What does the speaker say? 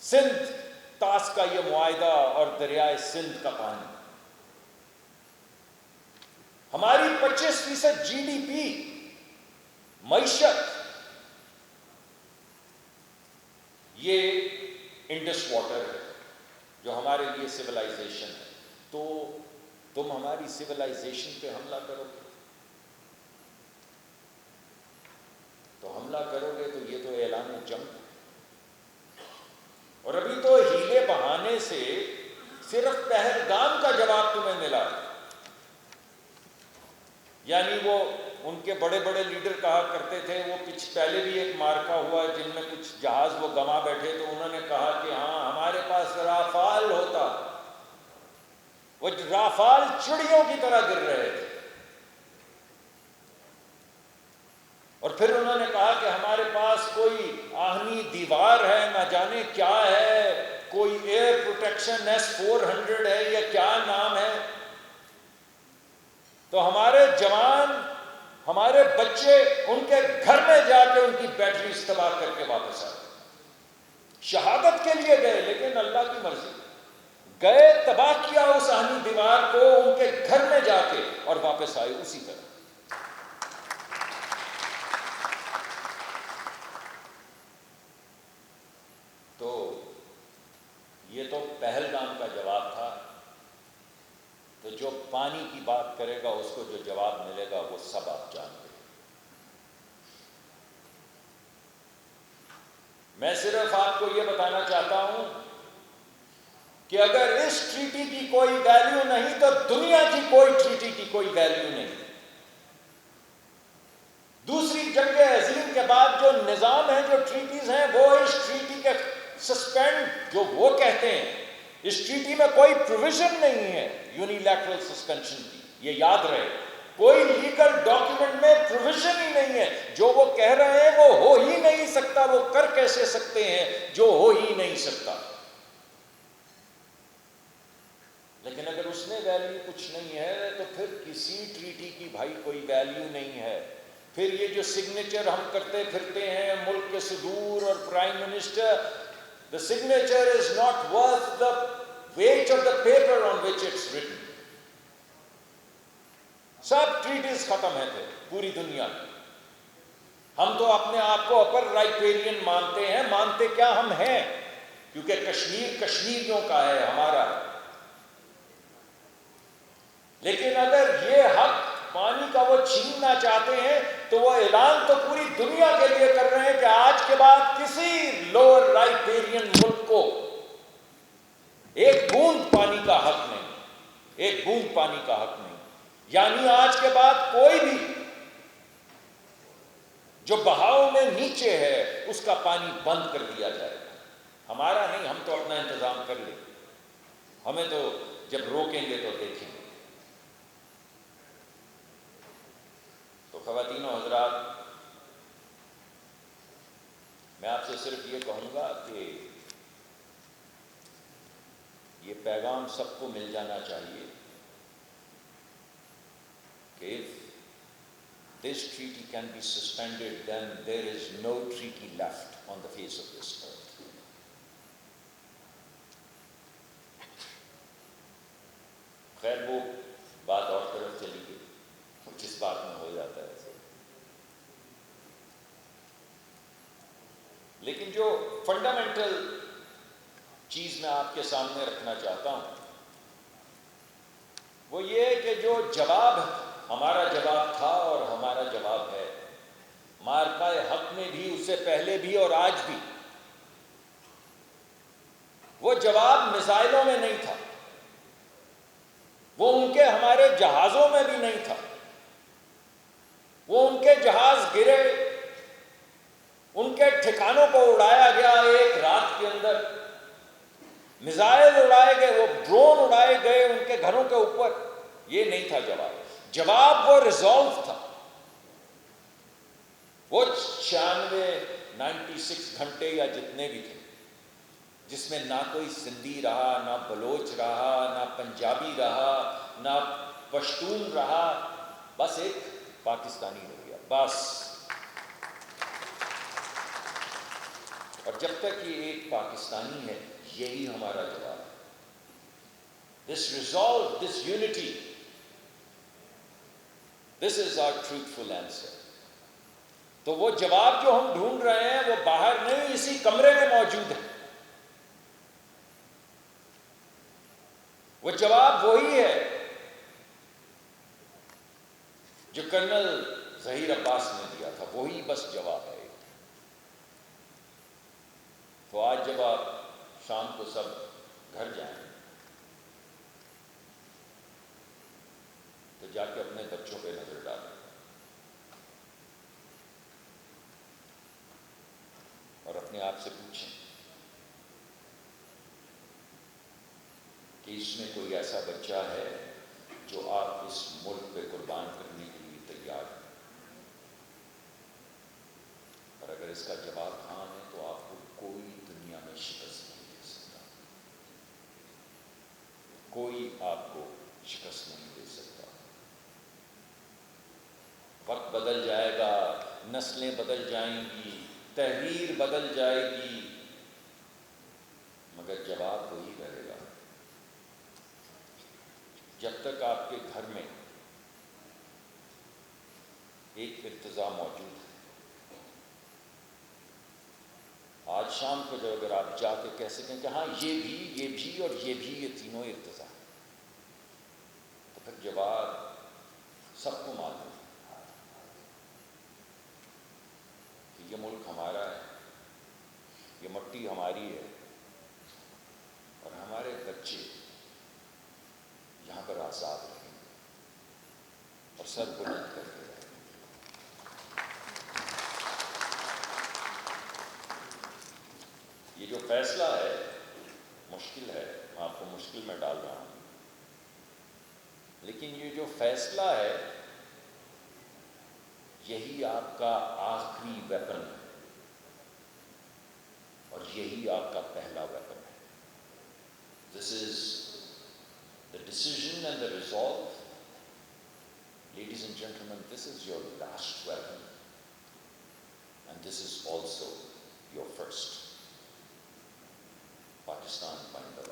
سندھ طاس کا یہ معاہدہ اور دریائے سندھ کا پانی، ہماری 25% جی ڈی پی معیشت، یہ انڈس واٹر ہے جو ہمارے لیے سویلائزیشن ہے. تو تم ہماری سویلائزیشن پہ حملہ کرو گے، تو حملہ کرو گے تو یہ تو اعلان جنگ ہے. اور ابھی تو ہیلے بہانے سے صرف پہلگام کا جواب تمہیں ملا، یعنی وہ ان کے بڑے بڑے لیڈر کہا کرتے تھے، وہ پہلے بھی ایک مارکا ہوا جن میں کچھ جہاز وہ گما بیٹھے، تو انہوں نے کہا کہ ہاں ہمارے پاس رافال ہوتا. وہ رافال چڑیوں کی طرح گر رہے تھے. اور پھر انہوں نے کہا کہ ہمارے پاس کوئی آہنی دیوار ہے، نہ جانے کیا ہے، کوئی ایئر پروٹیکشن S-400 ہے یا کیا نام ہے. تو ہمارے جوان، ہمارے بچے ان کے گھر میں جا کے ان کی بیٹری استعمال کر کے واپس آئے. شہادت کے لیے گئے، لیکن اللہ کی مرضی، گئے تباہ کیا اس آہنی دیوار کو ان کے گھر میں جا کے، اور واپس آئے اسی طرح. تو یہ تو پہلگام کا جواب تھا. تو جو پانی کی بات کرے گا اس کو جو جواب ملے گا وہ سب آپ جانتے ہیں. میں صرف آپ کو یہ بتانا چاہتا ہوں کہ اگر اس ٹریٹی کی کوئی ویلیو نہیں تو دنیا کی کوئی ٹریٹی کی کوئی ویلیو نہیں. دوسری جنگ عظیم کے بعد جو نظام ہیں، جو ٹریٹیز ہیں، وہ اس ٹریٹی کے سسپینڈ جو وہ کہتے ہیں، اس ٹریٹی میں کوئی پروویژن نہیں ہے یونیلیٹرل سسپینشن کی. یہ یاد رہے، کوئی لیگل ڈاکیومنٹ میں پروویژن ہی نہیں ہے. جو وہ کہہ رہے ہیں وہ ہو ہی نہیں سکتا. وہ کر کیسے سکتے ہیں جو ہو ہی نہیں سکتا؟ لیکن اگر اس میں ویلیو کچھ نہیں ہے تو پھر کسی ٹریٹی کی بھائی کوئی ویلیو نہیں ہے. پھر یہ جو سگنیچر ہم کرتے پھرتے ہیں ملک کے صدور اور prime minister, the signature is not worth the weight of the paper on which it's written. Sub treaties ختم ہیں تھے پوری دنیا کی. ہم تو اپنے آپ کو اپر رائٹیرین مانتے ہیں. مانتے کیا ہم ہیں، کیونکہ کشمیر کشمیریوں کا ہے، ہمارا ہے. لیکن اگر یہ حق پانی کا وہ چھیننا چاہتے ہیں تو وہ اعلان تو پوری دنیا کے لیے کر رہے ہیں کہ آج کے بعد کسی لوور رائٹیرین ملک کو ایک بوند پانی کا حق نہیں، ایک بوند پانی کا حق نہیں. یعنی آج کے بعد کوئی بھی جو بہاؤ میں نیچے ہے اس کا پانی بند کر دیا جائے گا. ہمارا نہیں، ہم تو اپنا انتظام کر لیں. ہمیں تو جب روکیں گے تو دیکھیں گے. تو خواتین و حضرات، میں آپ سے صرف یہ کہوں گا کہ یہ پیغام سب کو مل جانا چاہیے کہ if this treaty can be suspended, then there is no treaty left on the face of this earth. خیر وہ بات اور طرف چلی گئی، جس بات میں ہو جاتا ہے. لیکن جو فنڈامنٹل چیز میں آپ کے سامنے رکھنا چاہتا ہوں وہ یہ ہے کہ جو جواب ہمارا جواب تھا اور ہمارا جواب ہے، مارکہ حق میں بھی، اس سے پہلے بھی اور آج بھی، وہ جواب میزائلوں میں نہیں تھا، وہ ان کے ہمارے جہازوں میں بھی نہیں تھا. وہ ان کے جہاز گرے، ان کے ٹھکانوں کو اڑایا گیا ایک رات کے اندر، میزائل اڑائے گئے، وہ ڈرون اڑائے گئے ان کے گھروں کے اوپر. یہ نہیں تھا جواب. جواب وہ ریزالو تھا. وہ 96 گھنٹے یا جتنے بھی تھے، جس میں نہ کوئی سندھی رہا، نہ بلوچ رہا، نہ پنجابی رہا، نہ پشتون رہا، بس ایک پاکستانی ہو گیا. بس اور جب تک یہ ایک پاکستانی ہے یہی ہمارا جواب ہے. This resolve, this unity, this is our truthful answer. تو وہ جواب جو ہم ڈھونڈ رہے ہیں وہ باہر نہیں اسی کمرے میں موجود ہے. وہ جواب وہی ہے جو کرنل ظہیر عباس نے دیا تھا, وہی بس جواب ہے. تو آج جب آپ شام کو سب گھر جائیں تو جا کے اپنے بچوں پہ نظر ڈالیں اور اپنے آپ سے پوچھیں کہ اس میں کوئی ایسا بچہ ہے جو آپ اس ملک پہ قربان کرنے کے لیے تیار ہیں. اور اگر اس کا جواب ہاں ہے تو آپ کو کوئی دنیا میں شکست نہیں دے سکتا, کوئی آپ کو شکست نہیں دے سکتا. وقت بدل جائے گا, نسلیں بدل جائیں گی, تحریر بدل جائے گی, مگر جواب وہی رہے گا. جب تک آپ کے گھر میں ایک ارتضا موجود ہے, آج شام کو جو اگر آپ جا کے کہہ سکیں کہ ہاں یہ بھی اور یہ بھی, یہ تینوں ارتضا, تو پھر جواب سب کو معلوم ہے کہ یہ ملک ہمارا ہے, یہ مٹی ہماری ہے, اور ہمارے بچے یہاں پر آزاد رہیں گے اور سر بلند کر کے رہیں گے. یہ جو فیصلہ ہے مشکل ہے, میں آپ کو مشکل میں ڈال رہا ہوں, لیکن یہ جو فیصلہ ہے یہی آپ کا آخری ویپن ہے اور یہی آپ کا پہلا ویپن ہے. This is the decision and the resolve. Ladies and gentlemen, this is your last weapon and this is also your first. Pakistan Finder.